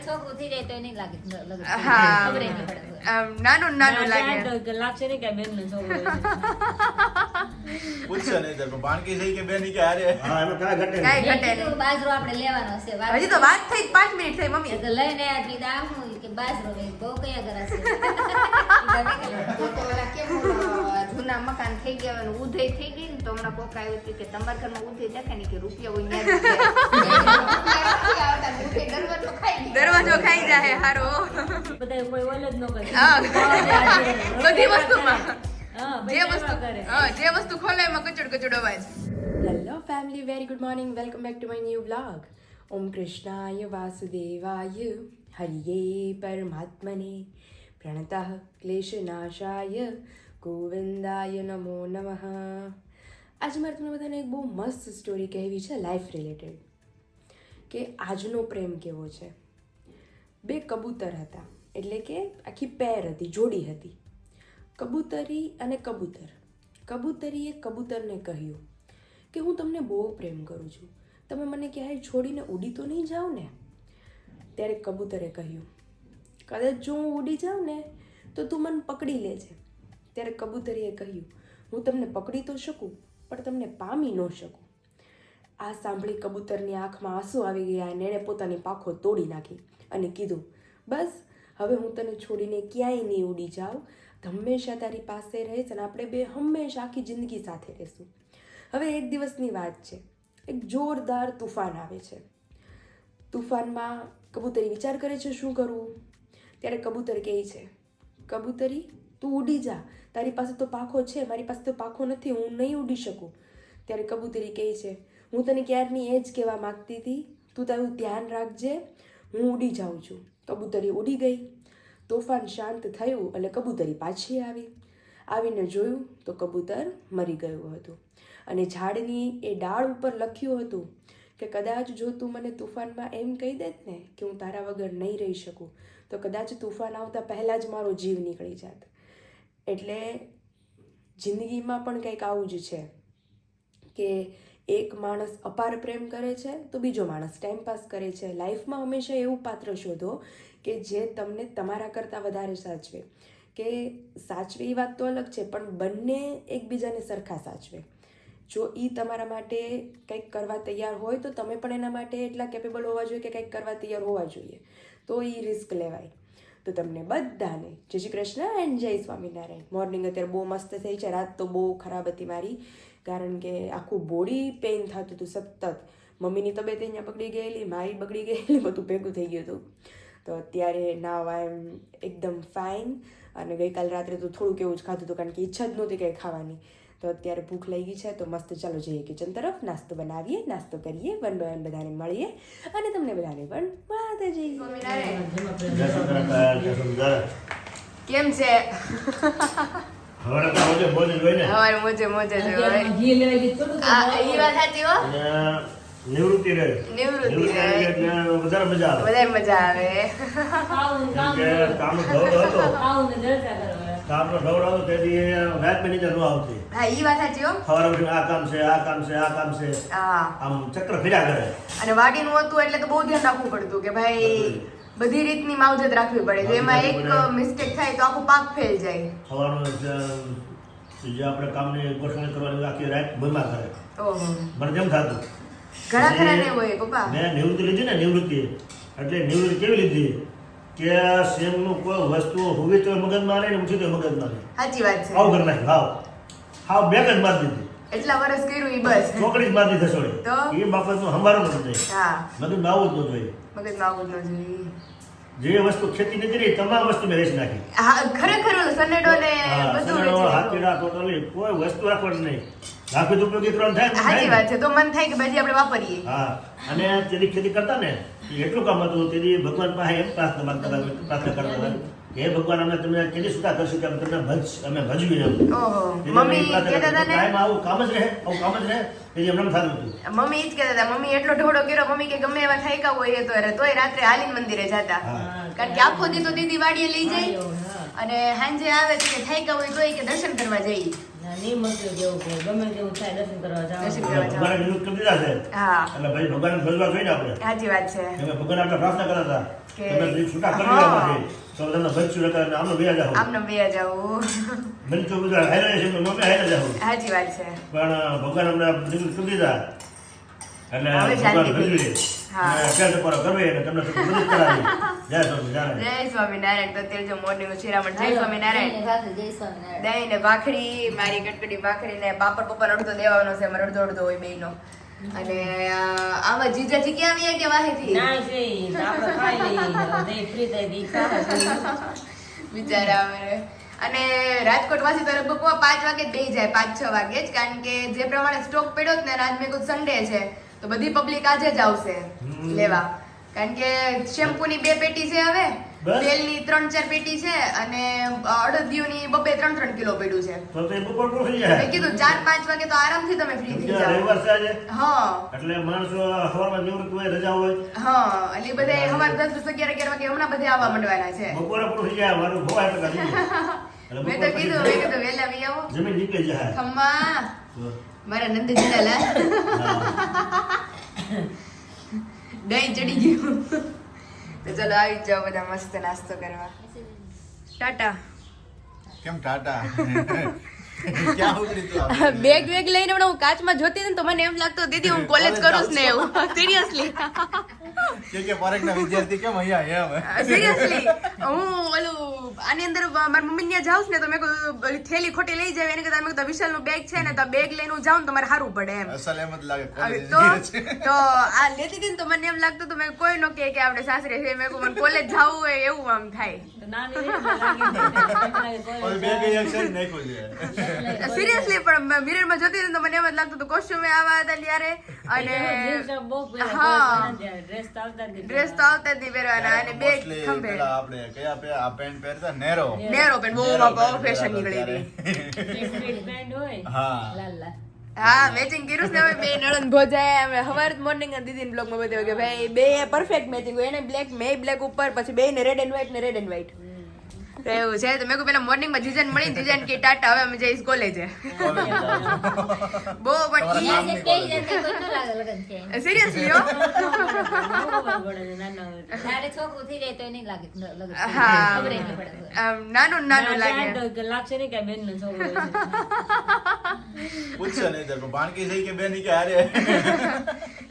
છોકરું થઈ જાય તો નહીં લાગે. હા. ખબર નહીં પડે. નાનું નાનું લાગે. લાગશે નહીં કે બેન નો છોકરો પૂછશે નહીં તો બાણકી થઈ કે બેન કે હારે હા એમાં કાંઈ ઘટે કાંઈ નહીં. ઘટે નહીં. બાજરો આપણે લેવાનો છે. હજી તો વાત થઈ 5 મિનિટ થઈ મમ્મી. તો લઈને આ કીધા આમ હું કે બાજરો લઈ બહુ કયા કરાશે. જૂના મકાન થઈ ગયા અને ઉધઈ થઈ ગઈ ને તો હમણાં કોક આવ્યું હતું કે તમારા ઘરમાં ઉધઈ દેખાય ને કે રૂપિયા હોય દરવાજો ખાઈ ગઈ. દરવાજો ખાઈ જાય હારો. બધા કોઈ ઓલ જ ન કરે. હા. બધી વસ્તુમાં હા, જે વસ્તુ જે વસ્તુ ખોલે એમાં કચડ કચડ અવાજ. Hello family, very good morning, welcome back to my new vlog. ઓમ કૃષ્ણાય વાસુદેવાય હરિયે પરમાત્મને પ્રણતઃ ક્લેશનાશાય ગોવિંદાય નમો નમઃ. આજે મારે તમને બધાને એક બહુ મસ્ત સ્ટોરી કહેવી છે લાઈફ રિલેટેડ, કે આજનો પ્રેમ કેવો છે. બે કબૂતર હતા, એટલે કે આખી પેર હતી, જોડી હતી, કબૂતરી અને કબૂતર. કબૂતરીએ કબૂતરને કહ્યું કે હું તમને બહુ પ્રેમ કરું છું, તમે મને ક્યાંય છોડીને ઉડી તો નહીં જાઓ ને. ત્યારે કબૂતરે કહ્યું કદાચ જો હું ઉડી જાઉં ને તો તું મને પકડી લેજે. ત્યારે કબૂતરીએ કહ્યું હું તમને પકડી તો શકું પણ તમને પામી ન શકું. આ સાંભળી કબૂતરની આંખમાં આંસુ આવી ગયા અને એણે પોતાની પાંખો તોડી નાખી અને કીધું બસ હવે હું તને છોડીને ક્યાંય નહીં ઉડી જાઉં, હંમેશા તારી પાસે રહીશ અને આપણે બે હંમેશા આખી જિંદગી સાથે રહીશું. હવે એક દિવસની વાત છે, એક જોરદાર તુફાન આવે છે. તુફાનમાં કબૂતરી વિચાર કરે છે શું કરવું. ત્યારે કબૂતર કહે છે કબૂતરી તું ઉડી જા, તારી પાસે તો પાંખો છે, મારી પાસે તો પાંખો નથી, હું નહીં ઉડી શકું. ત્યારે કબૂતરી કહે છે હું તને ક્યારની એ જ કહેવા માગતી હતી, તું તારું ધ્યાન રાખજે, હું ઉડી જાઉં છું. કબૂતરી ઉડી ગઈ. તોફાન શાંત થયું એટલે કબૂતરી પાછી આવી. આવીને જોયું તો કબૂતર મરી ગયું હતું અને ઝાડની એ ડાળ ઉપર લખ્યું હતું કે કદાચ જો તું મને તુફાનમાં એમ કહી દેત ને કે હું તારા વગર નહીં રહી શકું તો કદાચ તુફાન આવતા પહેલાં જ મારો જીવ નીકળી જાત. એટલે જિંદગીમાં પણ કંઈક આવું જ છે કે એક માણસ અપાર પ્રેમ કરે છે તો બીજો માણસ ટાઈમપાસ કરે છે. લાઈફમાં હંમેશા એવું પાત્ર શોધો કે જે તમને તમારા કરતાં વધારે સાચવે. કે સાચવે એ વાત તો અલગ છે, પણ બંને એકબીજાને સરખા સાચવે. જો એ તમારા માટે કંઈક કરવા તૈયાર હોય તો તમે પણ એના માટે એટલા કેપેબલ હોવા જોઈએ કે કંઈક કરવા તૈયાર હોવા જોઈએ, તો એ રિસ્ક લેવાય. તો તમને બધાને જય શ્રી કૃષ્ણ એન્ડ જય સ્વામિનારાયણ. મોર્નિંગ અત્યારે બહુ મસ્ત થઈ છે, રાત તો બહુ ખરાબ હતી મારી, કારણ કે આખું બોડી પેઇન થતું હતું સતત. મમ્મીની તબિયત અહીંયા બગડી ગયેલી, મારી બગડી ગયેલી, બધું ભેગું થઈ ગયું હતું. તો અત્યારે નાવ આઈ એમ એકદમ ફાઇન. અને ગઈકાલ રાત્રે તો થોડુંક એવું જ ખાધું હતું કારણ કે ઈચ્છા જ નહોતી કંઈ ખાવાની. તો અત્યારે ભૂખ લઈ ગઈ છે તો મસ્ત ચાલો જઈએ કિચન તરફ, નાસ્તો બનાવીએ, નાસ્તો કરીએ, વન બાય વન બધાને મળીએ અને તમને બધાને પણ મળાતા જઈએ. કેમ છે? હવે તો મોજે મોજે જોઈને હવે મોજે મોજે છે. ઘી લેવા ગઈ થોડું આ એ વાત સાચી હો. અને નિવૃત્તિ રહે. નિવૃત્તિ રહે. એટલે વધારે મજા આવે. વધારે મજા આવે. ખાવું કેમ કે કામનો દોડ હતો, ખાવું ને જલસા કરવા. કામનો દોડ હતો તેથી રાતની નીંદર ન આવતી. હા એ વાત સાચી હો. સવારે ઉઠીને આ કામ છે, આ કામ છે, આ કામ છે, હા. આમ ચક્ર ફર્યા કરે. અને વાડીનું હતું એટલે તો બહુ ધ્યાન રાખવું પડતું કે ભાઈ બધી રીતની માવજત રાખવી પડે. જો એમાં એક મિસ્ટેક થાય તો આખું પાક ફેલ જાય. સવારનું જે આપણે કામની ગોઠવણી કરવાની આખી રાત ભરમા કરે. ઓહો, મને જેમ થતું ઘણા ખરા ને હોય પપ્પા. મેં નિવૃત્તિ લીધી ને, નિવૃત્તિ એટલે નિવૃત્તિ કેવી લીધી કે સેમનું કોઈ વસ્તુ હોવી તો મગજમાં રહે ને ઉઠી તો મગજમાં રહે. સાચી વાત છે. આવું કરી નાખ્યું. હાવ બેક જ મારી દીધી. એટલા વર્ષ કર્યું ઈ બસ. ચોકડી જ મારી દીધી છોડી. તો? એ બાબતનું સંભાળો નથી થઈ. હા, મગજમાં આવું જ ન જોઈએ. મગજમાં આવું જ ન જોઈએ. જે વસ્તુ ખેતી નથી રહી તમામ વસ્તુ મેં વેચી નાખી. હા, ખરેખર ઓલું સનેડો ને હા, બધું સનેડો, વેચી હાથીડા, ટોટલી કોઈ વસ્તુ રાખવાની નહીં. રાખવી તો ઉપયોગી કરવાનું થાય ને, સાચી થાય વાત ને. છે. તો મન થાય કે પછી આપણે વાપરીએ. હા, અને તેની ખેતી કરતા ને એ એટલું કામ હતું, તેથી ભગવાન પાસે એમ પ્રાર્થના કરતા હતા કે હે ભગવાન અમે તમને કેવી સુતા કરશું કે અમે તમને અમે ભજવી એમ. ઓહો, તેથી મમ્મી અમે પ્રાર્થના કહેતા હતા ને, કાયમ આવું કામ જ રહે, આવું કામ જ રહે, તેથી એમને એમ થતું હતું. મમ્મી ઈ જ કહેતા હતા. મમ્મી એટલો ઢોળો કર્યો, મમ્મી કે ગમે એવા થાયકા હોય તો તોય રાત્રે હાલીને મંદિરે જતા. હા. કારણ કે આખો દી તો દીદી વાડીએ લઈ જાય અને સાંજે આવે તો કે થાયકા હોય તોય કે દર્શન કરવા જઈએ. નહીં મૂક્યું જેવું કે ગમે તેવું થાય દર્શન કરવા દર્શન જવાનું. કરવા ભગવાને નિયુક્ત કરી દીધા છે હા એટલે ભાઈ ભગવાનને ભજવા જોઈએ ને આપણે સાચી વાત છે તમે ભગવાન આપણે પ્રાર્થના કરતા હતા કે- તમે જે છૂટા કરી દીધા પછી તો તમને ભજશું નકર આમનો બે જાવ આમને બે જવું મને તો બધા હારે છે તો મમ્મી હારે જાવ સાચી વાત છે પણ ભગવાન અમને નિયુક્ત કરી દીધા એટલે હવે ભગવાન શાંતિ ભજવી થઈ. લે હા. અત્યારે તો પર કરવે એટલે તમને તો મદદ કરાવી જય સ્વામિનારાયણ જય સ્વામિનારાયણ. તો અત્યારે જો મોર્નિંગ શિરામણ જય સ્વામિનારાયણ. જય ભાખરી, જય સ્વામિનારાયણ. દહીં ને ભાખરી, મારી કટકટી ભાખરી ને પાપડ પપ્પા અડધો દેવાનો છે, મારે અડધો હોય બેયનો. અને આમાં જીજાજી ક્યાં આવ્યા કે વાહેથી ના છે આપણે ખાઈ લઈએ દહીં ફ્રી થાય ઈ ખાવા બિચારા અમારે. અને રાજકોટ વાસી તો લગભગ 5 વાગે જ બેસી જાય, 5-6 વાગે જ, કારણ કે જે પ્રમાણે સ્ટોક પડ્યો જ ને, આજ મેં કીધું સન્ડે છે તો બધી પબ્લિક આજે જ આવશે લેવા, કારણ કે શેમ્પૂની 2 પેટી છે, હવે બસ? તેલની 3-4 પેટી છે, અને અડદિયુંની 2-3 કિલો પડ્યું છે. તો તે બપોર પૂરું થઈ જાય મેં કીધું 4-5 વાગે તો આરામથી તમે ફ્રી થઈ અત્યારે જાઓ. રવિવાર છે આજે હા એટલે માણસો સવારમાં નિવૃત્ત હોય રજા હોય હા, એટલે બધે સવાર 10-11 વાગે હમણાં બધે આવવા માંડવાના છે. બપોરે પૂરું થઈ જાય મારું ભવાય ટકા થઈ જાય. એટલે મેં બપોર તો પછી કીધું વહેલા બી આવો. જમીન નીકળી જાય ખમ્મા તો, મારા નંદજીના લા હા. દહીં ચડી ગયું. તો ચલો આવી જ જાઓ બધા મસ્ત નાસ્તો કરવા. ટાટા. કેમ ટાટા ક્યાં ઉતરી તું આપણે? બેગ વેગ લઈને હમણાં હું કાચમાં જોતી હતી ને તો મને એમ લાગતું દીદી હું કોલેજ કરું છું ને એવું. સિરિયસલી કે પરેખના વિદ્યાર્થી કેમ અહીંયા એમ સિરિયસલી હું ઓલું આની અંદર મારી મમ્મી ત્યાં જાઉં છું ને તો મેં કીધું ઓલી થેલી ખોટી લઈ જાય એને કરતા મેં કીધું વિશાલનું બેગ છે ને તો બેગ લઈને હું જાઉં ને તો મારે સારું પડે એમ. અસલ એમ જ લાગે હવે કોલેજ તો તો આ લેતી હતી ને તો મને એમ લાગતું હતું મેં કોઈ નો કે આપણે સાસરે છે, મેં કહું મને કોલેજ જવું હોય એવું આમ થાય. તો નાની લાગે કોઈ બે કઈ અક્ષર નાખ્યું છે સિરિયસલી પણ મિરરમાં જોતી હતી ને તો મને એમ જ લાગતું હતું કોસ્ટ્યુમ આવા હતા ત્યારે, અને બહુ હા. ડ્રેસ તો આવતા જ નહીં. ડ્રેસ તો આવતા જ નહીં પહેરવાના, અને બેગ Mostly ખંભે પેલા આપણે કયા આ પેન્ટ પહેરતા નેરો નેરો પેન્ટ બહુ બાપા ફેશન નીકળી હતી. ફિટ પેન્ટ હોય હા લાલ લાલ. હા મેચિંગ કર્યું છે. હવે બે નણંદ ભોજાય અમે સવાર મોર્નિંગ દીદી બ્લોગ માં બતાવ્યું કે ભાઈ બે પરફેક્ટ મેચિંગ હોય, એને બ્લેક મેં બ્લેક ઉપર, પછી બે ને રેડ એન્ડ વ્હાઈટ ને રેડ એન્ડ વ્હાઈટ. તો એવું છે. તો મેં કહ્યું પેલા મોર્નિંગ માં જીજાને મળી, જીજાને કે ટાટા હવે અમે જઈશ કોલેજે. બહુ પણ ત્યાં જે પહેરી જાય તે કોઈ ન લાગે લગન છે. સિરિયસલી હો. બહુ બળબડ છે, નાના હોય. તારે છોકરું થઈ જાય તો નહીં લાગે લગન છે. હા. ખબર ય નહીં પડે. આમ નાનું ને નાનું ના, લાગે. ત્યાં તો લાગશે નહીં કે આ બેનનો છોકરો છે. પૂછશે નહીં તો ભાણકી થઈ કે બેન કે હારે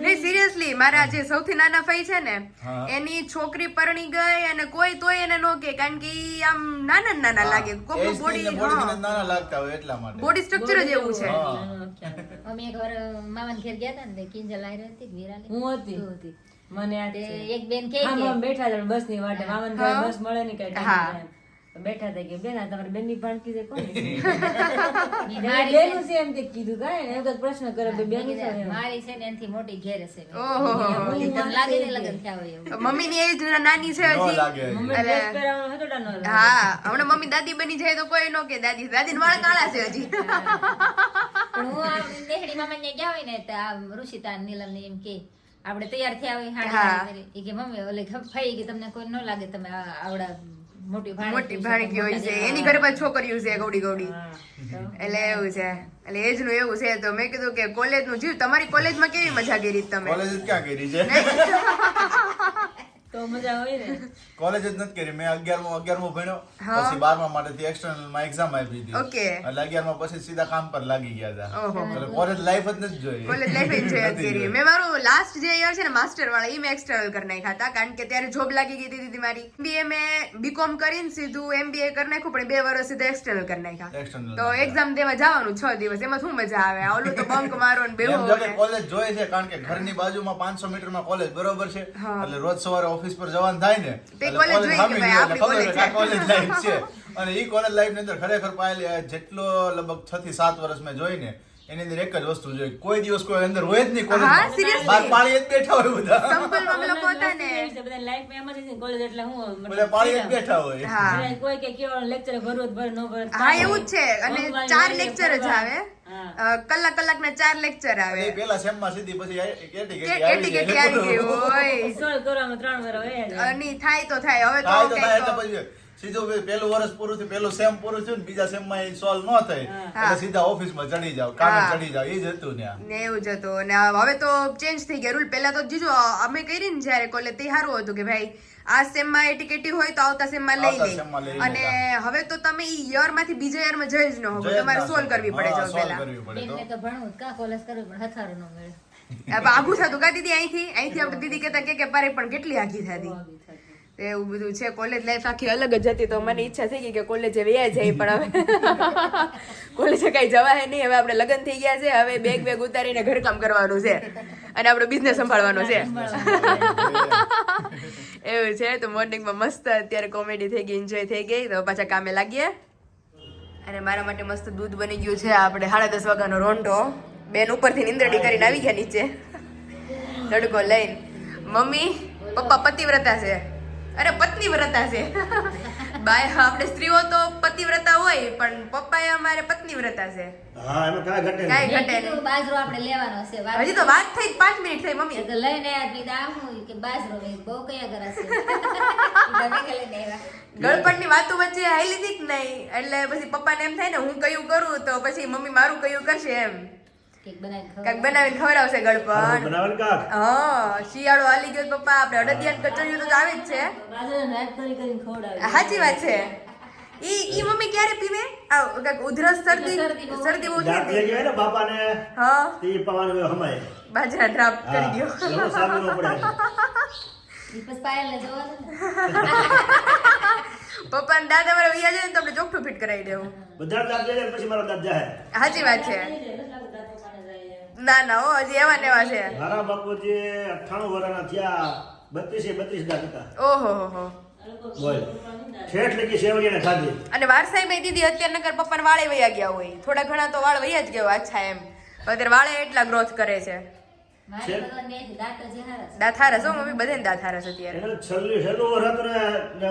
નહીં સિરિયસલી મારા જે સૌથી નાના ફઈ છે ને હા. એની છોકરી પરણી ગઈ અને કોઈ તોય એને નો કે, કારણ કે ઈ આમ નાના ને નાના લાગે. કોકનું બોડી બોડી નાના લાગતા હોય એટલા માટે બોડી સ્ટ્રક્ચર જ એવું છે. હા. નાનો ખ્યાલ. અમે એક વાર મામાના ઘેર ગયા હતા ને તે કિંજલ આયરી હતી કે વિરાલી? હું હતી. તું હતી. મને યાદ તે છે. એક બેન કહે હા, કે અમે બેઠા હતા બસ ની વાટે મામાને ઘરે હા. બસ મળે નહીં કઈ time હા. નહીં. તો બેઠા હતા કે બેન આ તમારી બેન ની ભાણકી છે કોની છે? ઈ મેં મારી બેનું છે. છે એમ તે કીધું કાંઈ ને એમ જ પ્રશ્ન કરે બે બેન છે એમ. મારી છે ને એનથી મોટી ઘેર હશે. ઓહો. તમને લાગે ને લગન થયા હોય એવું. મમ્મી ની એજ નાની છે ન હજી. લાગે હજી. મમ્મી ડ્રેસ પહેરાવાનો હતો ડાનો હતો. હા હમણાં મમ્મી દાદી બની જાય તો કોઈ નો કે દાદી દાદી વાળ કાળા છે હજી. પણ હું આ નેહડી મામા ને ગયા હોય ને તો આ ઋષિતા નીલમ ને એમ કે આપણે તૈયાર થયા હોય હા. હાડા પહેરી. ઈ કે મમ્મી ઓલે ફઈ કે તમને કોઈ ન લાગે તમે આવડા મોટી મોટી ભાણકી હોય છે એની ઘરે પાછી છોકરીઓ છે ગૌડી ગૌડી. હા. તો એટલે એવું છે, એટલે એજ નું એવું છે. તો મેં કીધું કે કોલેજ નું જીવ, તમારી કોલેજમાં કેવી મજા કરી તમે? કોલેજ જ ક્યાં કરી છે તો મજા હોય ને. કોલેજ જ નથી કરી. મેં 11મું ભણ્યો, હા. પછી 12મા માટેથી એક્સટર્નલ માં એક્ઝામ આપી હતી. Okay. એટલે 11મા પછી સીધા કામ પર લાગી ગયા હતા. ઓહો. એટલે કોલેજ લાઈફ જ નથી જોઈ. કોલેજ લાઈફ એન્જોય નથી કરી. જોઈ. મેં મારું લાસ્ટ જે યર છે ને માસ્ટર વાળા ઈ મેં એક્સટર્નલ કરી નાખ્યા હતા, કારણ કે ત્યારે જોબ લાગી ગઈ હતી દીદી મારી. બીએ મેં બીકોમ કરીને સીધું એમબીએ કરી નાખ્યું, પણ 2 વર્ષ સીધા એક્સટર્નલ કરી નાખ્યા. External તો એક્ઝામ દેવા જવાનું 6 દિવસ, એમાં શું મજા આવે? ઓલું તો બંક મારો ને બેહો એમ જો કે ને. કોલેજ જોઈએ છે, કારણ કે ઘરની બાજુમાં 500 મીટરમાં કોલેજ બરોબર છે. હા. એટલે રોજ સવારે ઓફિસ પર જવાનું થાય ને તે એટલે કોલેજ કોલેજ જોઈ કે સામે ભાઈ જોઈએ, આપણી એટલે ખબર કોલેજ હોય કે આ કોલેજ લાઈફ છે. અને ઈ કોલેજ લાઈફ ની અંદર ખરેખર પાયેલી જેટલો લગભગ 6 થી 7 વર્ષ મેં જોઈ ને એની અંદર એક જ વસ્તુ જોઈ, કોઈ દિવસ કોઈ અંદર હોય જ નહીં કોલેજ. હા, seriously. બાર પાળી જ બેઠા હોય બધા. સંકુલમાં અમે લોકો હતા ને. બધા લાઈફમાં એમ જ છે ને, કોલેજ એટલે હું બધા પાળી જ બેઠા હોય. હા બધા કોઈ કે કેવો લેક્ચર ભરવું ભર ન ભર હા એવું જ છે. અને 4 લેક્ચર જ આવે, કલાકના 4 લેક્ચર આવે. એ પેલા સેમમાં સીધી પછી કે કેટી કેટી આવી ગઈ હોય. સોલ્વ કરવામાં 3 વાર હોય જ. અને થાય તો થાય. હવે થાય તો તો થાય એટલે કંઈક પછી સીધું પહેલું વર્ષ પૂરું થયું, પહેલું સેમ પૂરું થયું ને બીજા સેમ માં એ સોલ્વ ન થઈ એટલે સીધા ઓફિસમાં ચડી જાવ, કામે ચડી જાવ, એ જ હતું ત્યાં. ને એવું જ હતું. ને હવે તો ચેન્જ થઈ ગયા રૂલ. પહેલા તો જીજો અમે કરી ને જયારે કોલેજ તે સારું હતું કે ભાઈ આ સેમ માં એટીકેટી હોય તો આવતા સેમ માં આવતા લઈ sem માં લઈ લે. અને હવે તો તમે ઈ યર માંથી બીજા યર માં જઈ જ ન હોગો, તમારે સોલ્વ કરવી પડે હા, જો solve પહેલા. કરવી પડે તો. એમને તો ભણવું જ, કાં કોલેજ કરવું પણ હથારું ન મળે. આઘું થતું કા દીદી અહીંથી આપણે દીદી કહેતા કે પારે પણ કેટલી આઘી થતી. એવું બધું છે. કોલેજ લાઈફ આખી અલગ જ હતી. તો મને ઈચ્છા થઈ ગઈ કે કોલેજે વયા જાય, પણ હવે કોલેજે કઈ જવાય નહીં. હવે આપણે લગ્ન થઈ ગયા છે, હવે બેગ ઉતારીને ઘરકામ કરવાનું છે અને આપણો બિઝનેસ સંભાળવાનો છે. એવું છે. તો મોર્નિંગમાં મસ્ત અત્યારે કોમેડી થઈ ગઈ, એન્જોય થઈ ગઈ. તો પાછા કામે લાગીએ. અને મારા માટે મસ્ત દૂધ બની ગયું છે. આપણે 10:30 વાગ્યાનો રોંઢો. બેન ઉપરથી નિંદરડી કરીને આવી ગયા નીચે તડકો લઈને. મમ્મી પપ્પા પતિવ્રતા છે, અરે પત્નીવ્રતા છે. બાય આપણે સ્ત્રીઓ તો પતિવ્રતા હોય, પણ પપ્પા એ અમારે પત્નીવ્રતા છે. હા એમાં કાંઈ ઘટે નહીં. કાંઈ મેં ઘટે નહીં. કીધું બાજરો આપણે લેવાનો છે. વાત હજી તો વાત થઈ 5 મિનિટ થઈ મમ્મી. તો લઈને આયા કીધા આમ હોય કે બાજરો લઈ બહુ કયા ગરાશે. તમે કે લઈને આવ્યા. ગળપણની વાતો વચ્ચે હાલી હતી જ નહીં. એટલે પછી પપ્પાને એમ થાય ને હું કયું કરું તો પછી મમ્મી મારું કયું કરશે એમ. કેક બનાવીને ખવડાવો. કાંઈક બનાવીને ખવડાવશે ગળપણ. બનાવવાનું કાંક. હા શિયાળો હાલી ગયો તો પપ્પા આપણે અડદિયાની કચોરીઓ તો આવે જ છે. બાજરાનો રાત કરીને ખવડાવે. સાચી વાત છે. ઈ મમ્મી ક્યારે પીવે? આ કાંઈક ઉધરસ શરદી બહુ દાંત થઈ લઈ ગયા ને બાપાને હા તે પાવાનું હમાય. બાજરા ડ્રાફ્ટ હા, કરી દો. એમાં સારું ન પડે. ઈ પછી પાયલને જોવાનું ને. પપ્પાને દાંત અમારે વૈયા જાય ને તો આપણે ચોખ્ખું ફિટ કરાવી દેવું. બધા દાંત લઈ જાય પછી મારો દાંત જાય. સાચી વાત છે. ના ના હો હજી એવા ને એવા છે. મારા બાપુજી 98 વર્ષના થયા, 32 દાંત હતા. ઓહો હો હો. બોલ ઠેઠ લગી સેવડીને ખાધી. અને વારસાઈ ભાઈ દીદી અત્યારે નકર પપ્પાને વાળે વયા ગયા હોય, થોડા ઘણા તો વાળ વયા જ ગયો અચ્છા એમ. અત્યારે વાળે એટલા ગ્રોથ કરે છે. મારે ભગવાન બે દાંત જ હારા છે. દાંત હારસ હો મમ્મી, બધાને દાંત હારસ અત્યારે. એને છેલ્લું વર્ષ હતું ને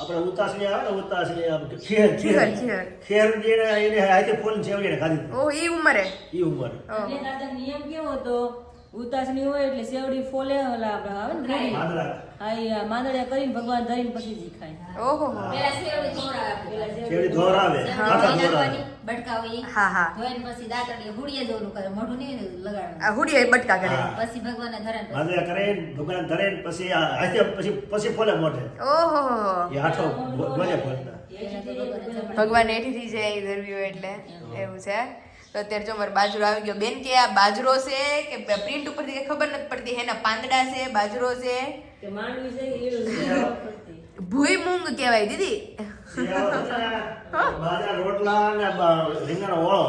આપણે ઉતાસણી આવે ને ઉતાસણી આમ ખેર ખીર. ખેર જેને એને હાથે ફોન સેવડીને ખાધી. ઓહ ઈ ઉંમરે. ઈ ઉંમર. એટલે દાદા નિયમ કેવો હતો, ઉતાસણી હોય એટલે સેવડી ફોલે ઓલા આપણે આવે ને રેડી. માંદડા. હા ઈ આ માંદડિયા કરીને ભગવાન ધરીને પછી જ ખાય. ઓહો હો. પેલા સેવડી ખવડાવે. પેલા સેવડી ધોરાવે. સેવડી હાથા નાખવાની, ધોરાવે. બટકા હોય ઈ. હા હા. ધોઈને પછી દાંતડીએ હુડીએ જેવું કરે, મોઢું નહીં લગાડવાનું. આ હુડીએ બટકા કરે. હા. પછી ભગવાનને ધરે ને માંદડા કરીને ભગવાન ધરીને પછી આ હાથે પછી ફોલે મોઢે. ઓહો હો. એ હાથો ગોળે ફોલતા. ભગવાન એઠીથી જાય ધરવ્યો એટલે એવું છે. તો અત્યારે જો મારો બાજરો આવી ગયો. બેન કે આ બાજરો છે કે પ્રિન્ટ ઉપરથી કઈ ખબર નથી પડતી. એના પાંદડા છે, બાજરો છે, કે માંડવી છે એનું છે પડતી. ભૂઈ મૂંગ કહેવાય દીદી. બાજરા રોટલા ને રીંગણનો ઓળો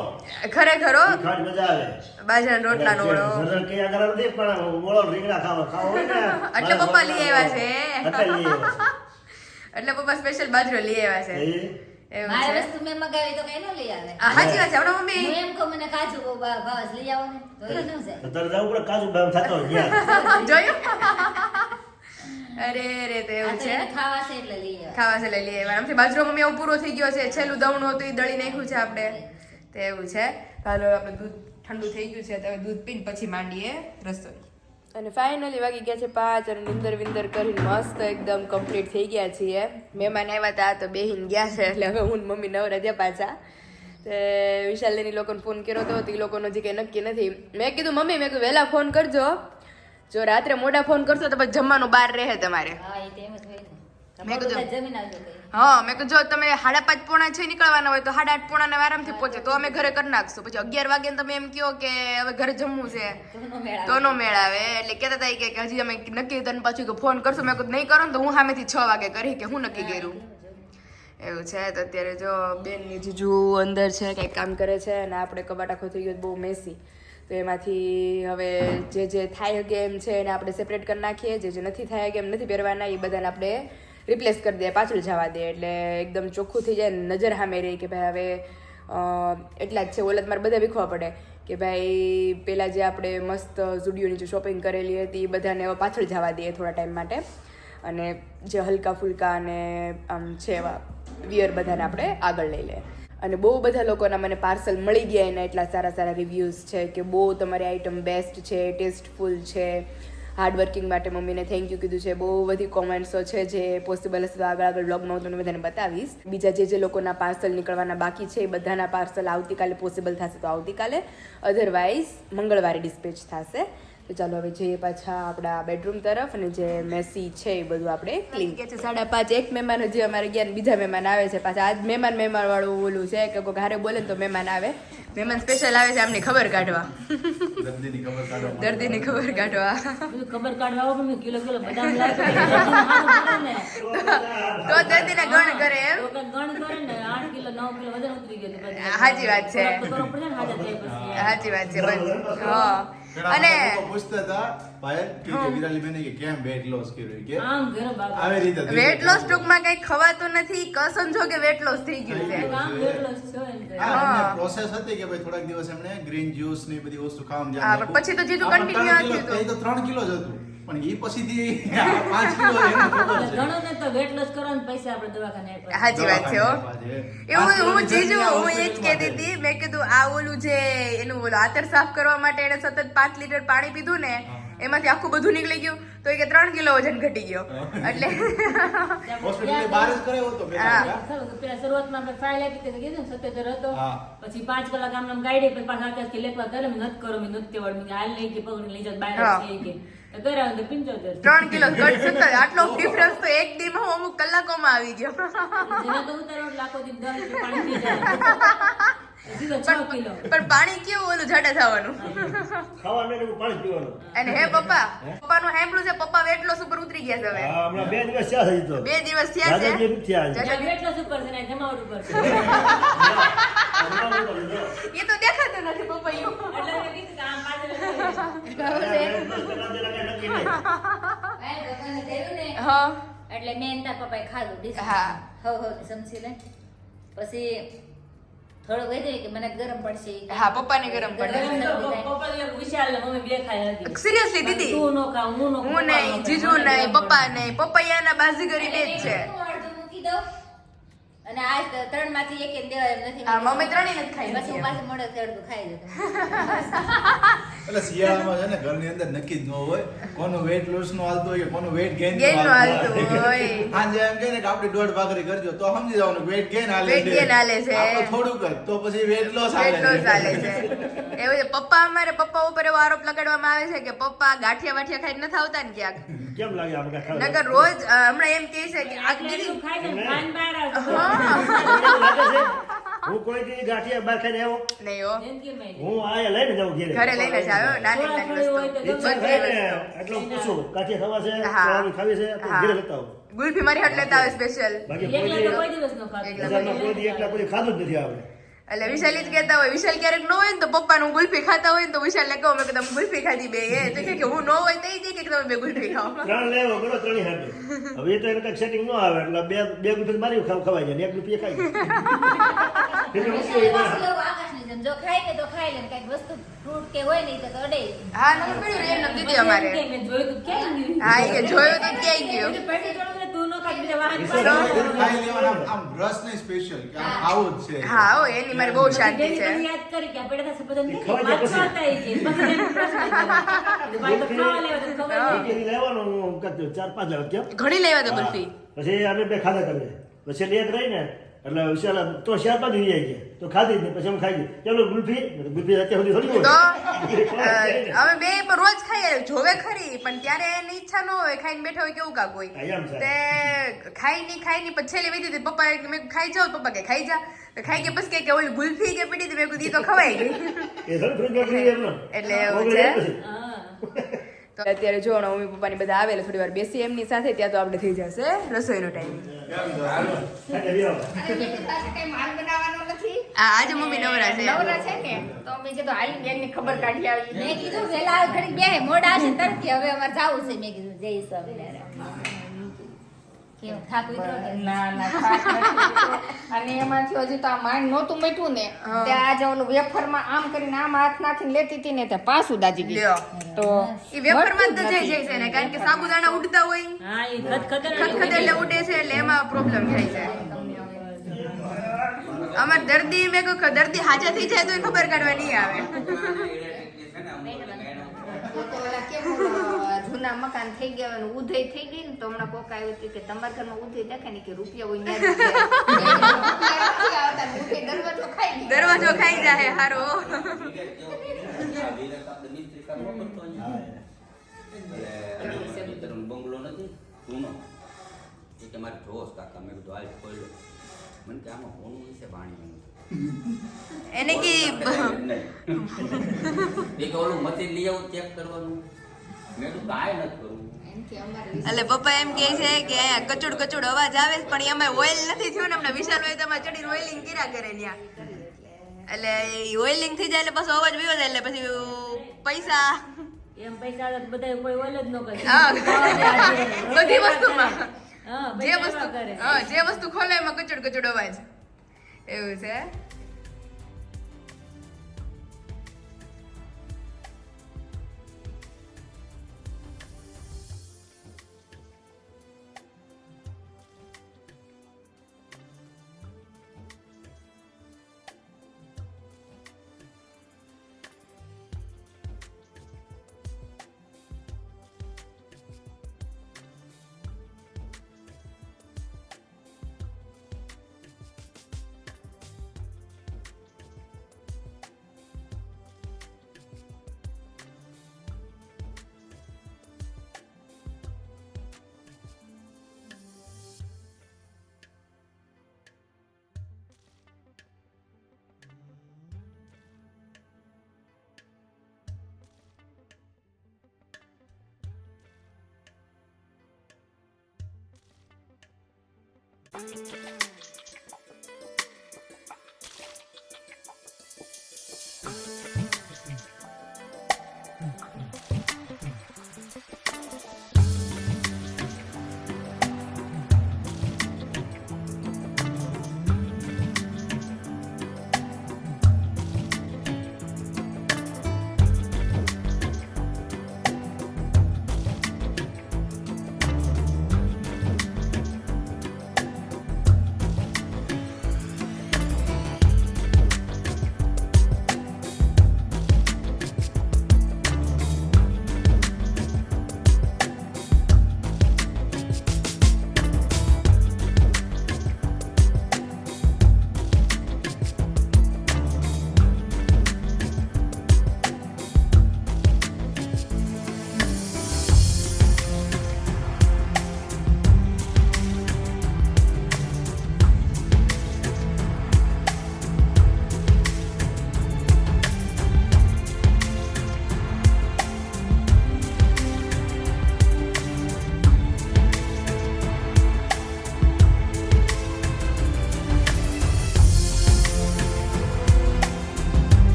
ખરેખર હો. ખાવાની મજા આવે. બાજરાના રોટલાનો ઓળો. ઘરના કઈ આગળ નથી પણ ઓળો રીંગણા ખાવા હોય ને એટલે પપ્પા લઈ આવ્યા છે. એટલે લઈ આવ્યા એટલે પપ્પા સ્પેશિયલ બાજરો લઈ આવ્યા છે. છે. એવું મારે છે. વસ્તુ મેં મગાવી તો કઈ ન લઈ આવે. આ સાચી વાત છે. હમણાં હું મમ્મી એમ કહું મને કાજુ ભાવસ લઈ આવો ને તો એ ન જાય. તો તારે જવું પડે કાજુ ભાવ થતો હોય ત્યાં. જોયું? અરે રે તો આ એવું તો છે. એને ખાવા છે એટલે લઈ આવે. ખાવા છે લઈ આવ્યા. આમથી બાજરો મમ્મી આવું પૂરો થઈ ગયો છે. છેલ્લું દવણું હતું એ દળી નાખ્યું છે આપણે. તો એવું છે. હાલો આપણે દૂધ ઠંડુ થઈ ગયું છે. તો હવે દૂધ પીને પછી માંડીએ રસોઈ. અને ફાઇનલી વાગી ગયા છે 5 અને નિંદર વિંદર કરીને મસ્ત એકદમ કમ્પ્લીટ થઈ ગયા છીએ. મહેમાન આવ્યા હતા તો બેહીન ગયા છે એટલે હવે હું ને મમ્મી નવરા જ્યાં પાછા. તે વિશાલની લોકોને ફોન કર્યો હતો તો એ લોકોનો હજી કંઈ નક્કી નથી. મેં કીધું મમ્મી મેં કીધું વહેલા ફોન કરજો, જો રાત્રે મોડા ફોન કરશો તો પછી જમવાનું બહાર રહે તમારે. હા એ તો એમ જ હોય ને. મેં કીધું બધા જમીન આવજો કઈ. હા મેં કીધું જો તમે 5:30 પોણા 6 નીકળવાના હોય તો 8:30 પોણા આરામથી પહોંચે તો અમે ઘરે કરી નાખશું. પછી 11 વાગે તમે એમ કહો કે હવે ઘરે જમવું છે તો મેળા તો નો મેળ આવે. એટલે કહેતા હતા કે હજી અમે નક્કી તને પાછું કે ફોન કરશું. મેં કીધું નહીં કરો ને તો હું સામેથી 6 વાગે કરી કે હું નક્કી કર્યું. એવું છે. તો અત્યારે જો બેન ની જીજુ અંદર છે કંઈક કામ કરે છે અને આપણે કબાટ આખો થઈ ગયો બહુ મેસી. તો એમાંથી હવે જે થાય કે એમ છે એને આપણે સેપરેટ કરી નાખીએ. જે નથી થાય કે એમ નથી પહેરવાના એ બધાને આપણે રિપ્લેસ કરી દે, પાછળ જવા દે એટલે એકદમ ચોખ્ખું થઈ જાય. નજર સામે રહી કે ભાઈ હવે એટલા જ છે. ઓલા મારે બધા વીખવા પડે કે ભાઈ પેલા જે આપણે મસ્ત ઝુડિયો નીચે શોપિંગ કરેલી હતી એ બધાને હવે પાછળ જવા દઈએ થોડા ટાઈમ માટે. અને જે હલકા ફુલકા અને આમ છે એવા વિયર બધાને આપણે આગળ લઈ લઈએ. અને બહુ બધા લોકોના મને પાર્સલ મળી ગયા. એના એટલા સારા સારા રિવ્યૂઝ છે કે બહુ તમારી આઈટમ બેસ્ટ છે, ટેસ્ટફુલ છે, હાર્ડ વર્કિંગ માટે મમ્મીને થેન્ક યુ કીધું છે. બહુ બધી કોમેન્ટ્સો છે જે પોસિબલ હશે તો આગળ બ્લોગમાં હું તમને બધાને બતાવીશ. બીજા જે લોકોના પાર્સલ નીકળવાના બાકી છે એ બધાના પાર્સલ આવતીકાલે પોસિબલ થશે તો આવતીકાલે, અધરવાઇઝ મંગળવારે ડિસ્પેચ થશે. તો ચાલો હવે જઈએ પાછા આપણા બેડરૂમ તરફ અને જે મેસી છે એ બધું આપણે ક્લીન કે છે. 5:30 એક મહેમાન હજી અમારે ગયા ને બીજા મહેમાન આવે છે પાછા. આજ મહેમાન વાળું ઓલું છે કે કોઈ ઘરે બોલે ને તો મહેમાન આવે. મહેમાન સ્પેશિયલ આવે છે આમની ખબર કાઢવા, દર્દીની ખબર કાઢો. દર્દીની ખબર કાઢવા. બધું ખબર કાઢવા આવો પણ કિલો બદામ લાવે તો દર્દીને સારું પડે ને. તો દર્દીને ગણ કરે એમ. તો કંઈક ગણ કરે ને 8 કિલો 9 કિલો વજન ઉતરી ગયું તો પછી સાચી વાત છે. તો કરવું પડે ને હાજર થાય પછી. સાચી વાત છે બસ. હા અને લોકો પૂછતા હતા પાયલ કે વિરાલી બેને કે કેમ વેટ લોસ કર્યું કે આમ ઘરે બાબા આવી રીતે વેટ લોસ ટૂંકમાં કઈ ખવાતું નથી, કસમ જો કે વેટ લોસ થઈ ગયું છે. આમ એટલો છો એમ હા પ્રોસેસ હતી કે ભાઈ થોડાક દિવસ એમણે ગ્રીન જ્યુસ ને એ બધી વસ્તુ ખાવાનું હા, ધ્યાન પણ પછી તો જીતું continue હતું તો. એ તો 3 કિલો જ હતું પણ એ પછીથી 5 કિલો એને ખબર છે. ઘણો ને તો વેટ લોસ કરવાના પૈસા આપણે દવાખાને આપ્યા. સાચી વાત છે હો. દવાખાને એવું હું જીજુ હું એ જ કહેતી હતી. મેં કીધું આ ઓલું જે એનું ઓલું આતર સાફ કરવા માટે એને સતત 5 લીટર પાણી પીધું ને એમાંથી આખું બધું નીકળી ગયું તો એ કે 3 કિલો વજન ઘટી ગયો. એટલે હોસ્પિટલની બહાર જ કરાયો હતો પેલા. પેલા શરૂઆતમાં આપણે ફાઇલ આપી હતી કીધું ને 77 હતો હા. પછી 5 કલાક આમ નામ ગાડી પછી પાછા આકાશ કે લેખવા કરે મેં નથી કરો મેં નથી વળ મેં હાલ લઈ કે પગને લઈ જાવ બહાર હા. છે કે કર્યા તો 75 3 કિલો ઘટ સતત આટલો ડિફરન્સ તો એક દીમાં અમુક કલાકોમાં આવી ગયો. જેના તો ઉતારો લાખો દિન 10 લીટર પાણી પી જાય સીધો 6 કિલો પણ પાણી કેવું ઓલું જાડા થવાનું. ખાવાનું ને પાણી પીવાનું. અને હે પપ્પાનું સાંભળ્યું છે પપ્પા વેટ લોસ ઉપર ઉતરી ગયા છે હવે. હા, હમણાં 2 દિવસ થયા છે તો 2 દિવસ થયા દાદા છે. જે થયા છે. જ્યાં વેટ લોસ ઉપર છે ને જમાવટ ઉપર છે એ તો દેખાતું નથી પપ્પાયું. એટલે મેં કીધું કે આમ પાછળ હા એટલે મેં તાર પપ્પાએ ખાધું હા. હવ સમજી લે. પછી થોડું વધ્યું કે મને ગરમ પડશે ઈ કે. હા પપ્પાને ગરમ પડે. પપ્પા તો વિશાલ ને મમ્મી બે ખાઈ હતી સિરિયસલી દીદી તું નો ખાવ હું નો હું નહીં, જીજુ નહીં, પપ્પા નહીં, પપૈયાના બાજીગરી બે જ છે. હું અડધું મૂકી દઉં અને આજ 3 માંથી એક દેવા એમ નથી. હા, મમ્મી ત્રણેય નથી ખાઈ પછી હું નથી. પાછું મોડેથી અડધું ખાઈ જતો. એટલે શિયાળામાં છે ને ઘરની અંદર નક્કી જ ન હોય કોનું વેટ લોસ નું હાલતું હોય કે કોનું વેટ ગેઇન Gain નું હાલતું હોય. આજે એમ કહે ને કે આપણે 1.5 ભાખરી કરજો તો સમજી જવાનું વેટ ગેઇન હાલે Weight gain હાલે છે. આપણે થોડું કર તો પછી વેટ લોસ હાલે વેટ લોસ ચાલે છે. એવું છે પપ્પા ઉપર એવો આરોપ લગાડવામાં આવે છે કે પપ્પા ગાંઠિયા વાઠિયા ખાઈને નથી આવતા ને ક્યાંક. કેમ લાગે આપણે ખાવા નકર રોજ હમણાં એમ કહે છે કે આ એટલે દીદી એટલું ખાય ને ખાઈને બહાર આવશે એવું લાગે છે હું કોઈ દી ગાંઠિયા બહાર ખાઈને આવ્યો નહીં હો, જિંદગી માં નહીં. હું આયા લઈને જાઉં ઘરે ઘરે લઈને જ આવ્યો નાની નાની થોડી હોય તો વસ્તુ. ઈચ્છા બધી થાય ને વસ્તુ. એટલે હું પૂછું ગાંઠિયા ખાવા છે હા. સવારની ખાવી છે તો હા. ઘરે લેતા આવું ગુલ્ફી મારી હાટ લેતા આવે સ્પેશિયલ. બાકી કોઈ એકલા તો કોઈ દી દિવસ નો ખાતો. બજારમાં કોઈ દી એકલા કોઈ દી ખાધું જ નથી આપણે એટલે વિશાલ જ કહેતા હોય વિશાલ ક્યારેક ન હોય ને તો પપ્પાનું ગુલ્ફી ખાતા હોય ને તો વિશાલ ને કહું મેં કે તમે ગુલ્ફી ખાધી બે એ તો કહે કે હું ન હોય તો એ કહે કે તમે બે ગુલ્ફી ખાઓ. 3 લેવો બોલો 3 હાથે હવે એ તો એને કઈ સેટિંગ ન આવે એટલે બે ગુલ્ફી મારી ખવાઈ જાય ને એક રૂપિયા ખાઈ જાય એટલે વસ્તુ એ ના. પાછું એવું આકાશની જેમ જો ખાય ને તો ખાઈ લે ને કાંઈક વસ્તુ ફ્રૂટ કે હોય ને ઈ તો અડે. હા નવું પડ્યું રે એમ દીદી અમારે. કે મેં જોયું તો ક્યાં ગયું? હા એ કે જોયું તો ક્યાંય ગયું. એટલે પેટી જોડું ને તું નો ખાત બીજા વાહન ખાઈ લેવાના આમ રસ નહીં સ્પેશિયલ કે આમ આવું જ છે હા હો એની મારી બહુ શાંતિ ડેલી છે. મને યાદ કરી કે આ પેટા થશે બધા નથી ખવાઈ જાય પાછો હતા ઈ કે પછી એને પ્રશ્ન કર્યો. ભાઈ તો ખાવા લેવા તો ખવાઈ જાય. કેરી લેવાનો હું કરતો 4-5 લાવ કેમ ઘણી લેવા દે ગુલ્ફી. પછી અમે બે ખાધા કરીએ પછી એક રહી ને એટલે વિશાલ તો 4-5 દી આવી ગયા તો ખાધી જ નહીં પછી અમે ખાઈ ગયું ચાલો ગુલ્ફી અત્યાર સુધી થોડી તો હોય અમે બે પણ રોજ ખાઈએ જોવે ખરી પણ ત્યારે એની ઈચ્છા ન હોય ખાઈને બેઠા હોય કેવું કાક હોય હા, એમ છે. તે ખાઈ નહીં પછી છેલ્લે વીધી હતી પપ્પા કે મેં ખાઈ જાઉં પપ્પા કે ખાઈ જા તો ખાઈ ગયા પછી કે ઓલી ગુલ્ફી કે પડી હતી મેં કીધું ઈ તો ખવાઈ ગઈ. એ થોડી ફ્રીજ માં ફ્રી એમનો એટલે એવું છે. હા. તો અત્યારે જો મમ્મી પપ્પાની બધા આવેલા થોડી વાર બેસી એમની સાથે ત્યાં તો આપણે થઈ જશે રસોઈનો ટાઈમ. ખાઈ લેવી આવો. અને બીજું પાસે કઈ માલ બનાવવાનો નથી. આજે મમ્મી નવરા છે. નવરા છે ને તો મેં કીધું હાલી બેનની ખબર કાઢી આવી. મેં કીધું વેલા ઘડીક બે મોડા આવશે તરત કે હવે અમારે જાવું છે. મેં કીધું જય સ્વામિનારાયણ. કેમ થાક ઉતરો કે? ના ખાસ નથી. અને એમાંથી હજી તો આ માંડ નહોતું મીઠું ને તે આજે ઓલું વેફરમાં આમ કરીને આમ હાથ નાખીને લેતી હતી ને તે પાછું દાજી લ્યો. ગયું તો ઈ વેફરમાં જ જઈ જાય છે ને કારણ કે સાબુદાણા ઉડતા હોય હા ઈ ખતખત ખતખત એટલે ઉડે છે એટલે એમાં પ્રોબ્લેમ થાય છે. અમાર દર્દી મેં કહ્યું દર્દી હાજર થઈ જાય તો ખબર કાઢવા નહીં આવે. તો ઓલા કેમ જૂના મકાન થઈ ગયા હોય ને ઉધઈ થઈ ગઈ ને તો હમણાં કોક આવ્યું હતું કે તમારા ઘરમાં ઉધઈ દેખાય ને કે રૂપિયા હોય ત્યાં ઉધઈ દરવાજો ખાઈ ગઈ. દરવાજો ખાઈ જાય હારો. બંગલો નથી જૂનો એ કે મારે જોશ કાકા મેં કીધું હાલ ખોલ્યો મને કે આમાં હોનું વિશે પાણી એને કે એ કે ઓલું મશીન લઈ આવું ચેક કરવાનું મેં કીધું કાંઈ નથી કરવું એમથી અમારે એટલે પપ્પા એમ કહે છે કે અહીંયા કચોડ અવાજ આવે છે પણ એમાં ઓઇલ નથી થયું ને હમણાં વિશાલ ભાઈ તમારે ચડીને ઓઇલિંગ કર્યા કરે ત્યાં એટલે ઓઇલિંગ થઈ જાય એટલે પાછો અવાજ વયો જાય એટલે પછી પૈસા એમ પૈસા આવે તો બધા કોઈ ઓલ જ ન કરે હા, બધી વસ્તુમાં હા જે પૈસા વસ્તુ એવા કરે જે વસ્તુ ખોલે એમાં કચોડ અવાજ એવું છે.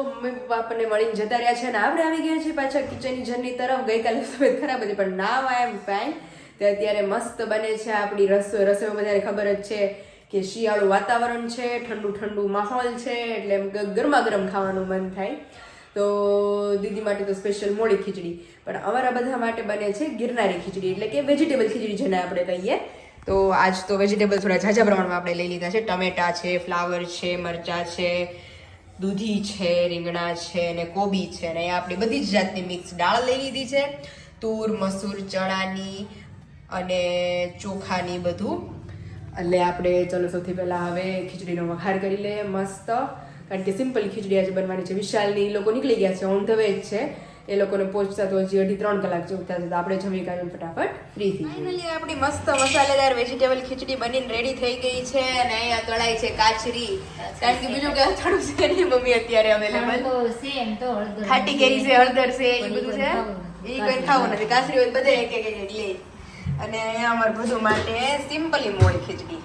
મમ્મી પપ્પા આપણને મળીને જતા રહ્યા છે અને આપણે આવી ગયા છીએ પાછા કિચનની જર્ની તરફ. ગઈકાલે તબિયત ખરાબ હતી પણ નાવ આઈ એમ ફાઇન. તે અત્યારે મસ્ત બને છે આપણી રસોઈ. બધાને ખબર જ છે કે શિયાળું વાતાવરણ છે, ઠંડુ ઠંડુ માહોલ છે, એટલે એમ ગરમા ગરમ ખાવાનું મન થાય. તો દીદી માટે તો સ્પેશિયલ મોળી ખીચડી, પણ અમારા બધા માટે બને છે ગિરનારી ખીચડી, એટલે કે વેજીટેબલ ખીચડી જેને આપણે કહીએ. તો આજ તો વેજીટેબલ થોડા ઝાઝા પ્રમાણમાં આપણે લઈ લીધા છે. ટમેટા છે, ફ્લાવર છે, મરચાં છે, દૂધી છે, રીંગણા છે અને કોબી છે અને અહીંયા આપણી બધી જ જાતની મિક્સ દાળ લઈ લીધી છે, તુર, મસૂર, ચણાની અને ચોખાની બધું. એટલે આપણે ચલો સૌથી પહેલા હવે ખીચડીનો વઘાર કરી લઈએ મસ્ત, કારણ કે સિમ્પલ ખીચડી આજે બનવાની છે. વિશાલની ઈ લોકો નીકળી ગયા છે, ઓન ધ વે જ છે. એ લોકોને પહોંચતા તો હજી 2.5-3 કલાક જેવું થશે, તો આપણે જમી કાઢીને ફટાફટ ફ્રી થઈ જઈએ. ફાઇનલી આપણી મસ્ત મસાલેદાર વેજીટેબલ ખીચડી બનીને રેડી થઈ ગઈ છે અને અહીંયા તળાઈ છે કાચરી, કારણ કે બીજું કે અથાણું છે નહીં મમ્મી અત્યારે અવેલેબલ. તો સેમ તો હળદર ખાટી કેરી છે, હળદર છે, એ બધું છે. એ કોઈ ખાવું નથી, કાચરી હોય બધે એક એક લે. અને અહીંયા અમારે બધું માટે સિમ્પલી મોળી ખીચડી.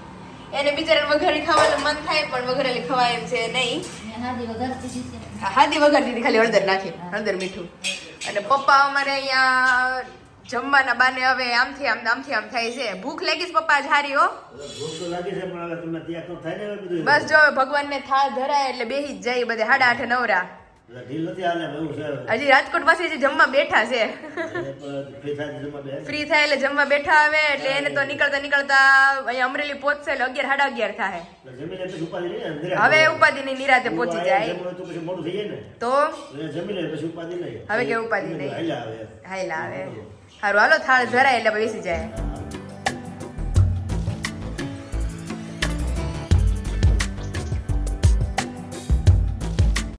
એને બિચારાને વઘારી ખાવાનું મન થાય પણ વઘારેલી ખવાય એમ છે નહીં. હાદી વગર દીધી છે. હાદી વઘાર દીધી, ખાલી હળદર નાખી, હળદર મીઠું. અને પપ્પા અમારે અહીંયા જમવાના બાને હવે આમથી આમ થાય છે. ભૂખ લાગી છે પપ્પા આજ હારી હો. ભૂખ તો લાગી છે પણ હવે તમને ત્યાં તો થાય ને હવે બધું. બસ જો હવે ભગવાનને થાળ ધરાય એટલે બેહી જ જાય બધે 8:30 9. ઢીલ નથી હાલે એવું છે. હજી રાજકોટ પાસે જે જમવા બેઠા છે, ફ્રી થાય જમવા બે. ફ્રી થાય એટલે જમવા બેઠા આવે એટલે એને તો નીકળતા અહીંયા અમરેલી પહોંચશે એટલે 11 સાડા 11 થાય. જમીને પછી ઉપાધિ નહીં ને. હવે ઉપાધિની નિરાતે પહોંચી જાય જમવાનું તો પછી મોડું થઈ જાય ને. તો જમીને પછી ઉપાધિ નહીં. હવે કે ઉપાધિ નહીં. હાલ્યા આવે. હાયલા આવે. સારું હાલો થાળ ધરાય એટલે બેસી જાય.